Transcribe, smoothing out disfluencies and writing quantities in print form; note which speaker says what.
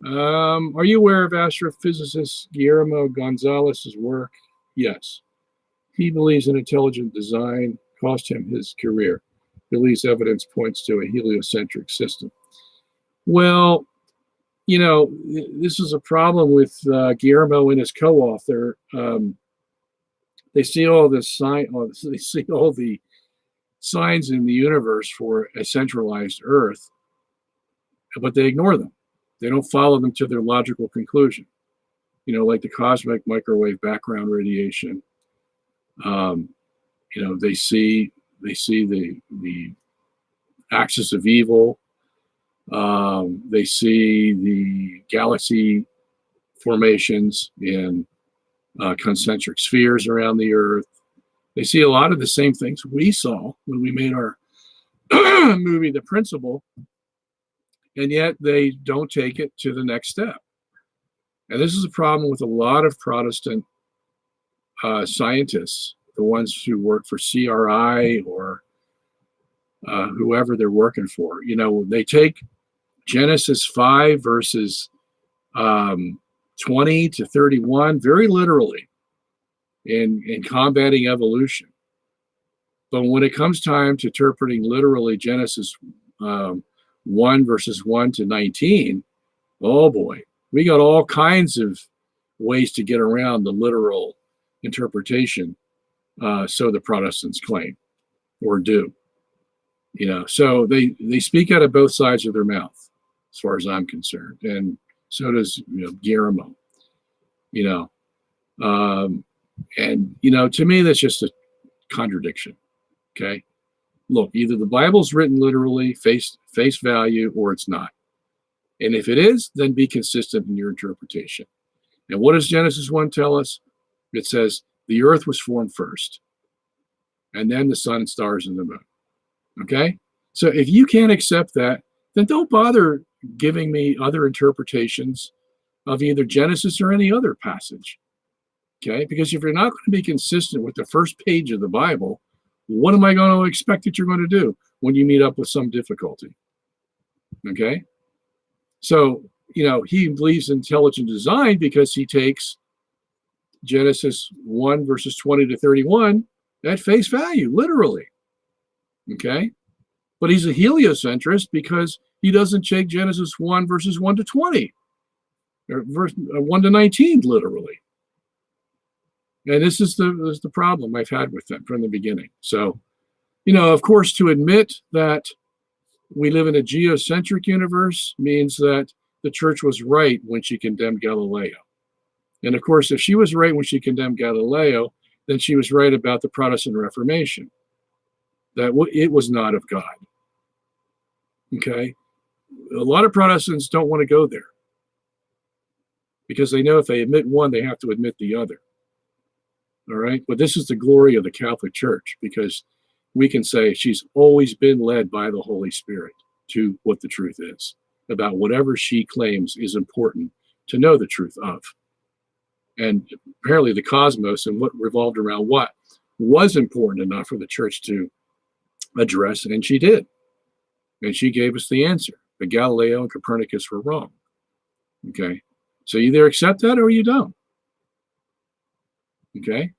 Speaker 1: Are you aware of astrophysicist Guillermo Gonzalez's work? Yes. He believes in intelligent design cost him his career. Believes evidence points to a heliocentric system. Well, you know, this is a problem with Guillermo and his co-author. They see all this they see all the signs in the universe for a centralized Earth, but they ignore them. They don't follow them to their logical conclusion. You know, like the cosmic microwave background radiation. You know, they see the axis of evil. They see the galaxy formations in concentric spheres around the Earth. They see a lot of the same things we saw when we made our movie, The Principle, and yet they don't take it to the next step. And this is a problem with a lot of Protestant scientists, the ones who work for CRI or whoever they're working for. You know, they take Genesis 5 verses 20 to 31 very literally in combating evolution. But when it comes time to interpreting literally Genesis 1 verses 1 to 19, oh boy, we got all kinds of ways to get around the literal interpretation, so the Protestants claim or do. You know, so they speak out of both sides of their mouth, as far as I'm concerned, and so does Guillermo. You know, and you know, to me that's just a contradiction. Okay, look, either the Bible's written literally, face value, or it's not. And if it is, then be consistent in your interpretation. And what does Genesis 1 tell us? It says the earth was formed first, and then the sun, stars, and the moon. Okay? So if you can't accept that, then don't bother giving me other interpretations of either Genesis or any other passage. Okay? Because if you're not going to be consistent with the first page of the Bible, what am I going to expect that you're going to do when you meet up with some difficulty? Okay? So, you know, he believes in intelligent design because he takes Genesis 1 verses 20 to 31 at face value, literally. Okay? But he's a heliocentrist because he doesn't take Genesis 1 verses 1 to 20 or verse 1 to 19 literally. And this is the problem I've had with them from the beginning. So, you know, of course, to admit that we live in a geocentric universe means that the church was right when she condemned Galileo. And of course, if she was right when she condemned Galileo, then she was right about the Protestant Reformation, that it was not of God. Okay? A lot of Protestants don't want to go there because they know if they admit one, they have to admit the other. All right? But this is the glory of the Catholic Church because we can say she's always been led by the Holy Spirit to what the truth is about whatever she claims is important to know the truth of. And apparently the cosmos and what revolved around what was important enough for the church to address, and she did. And she gave us the answer. But Galileo and Copernicus were wrong. Okay? So you either accept that or you don't. Okay?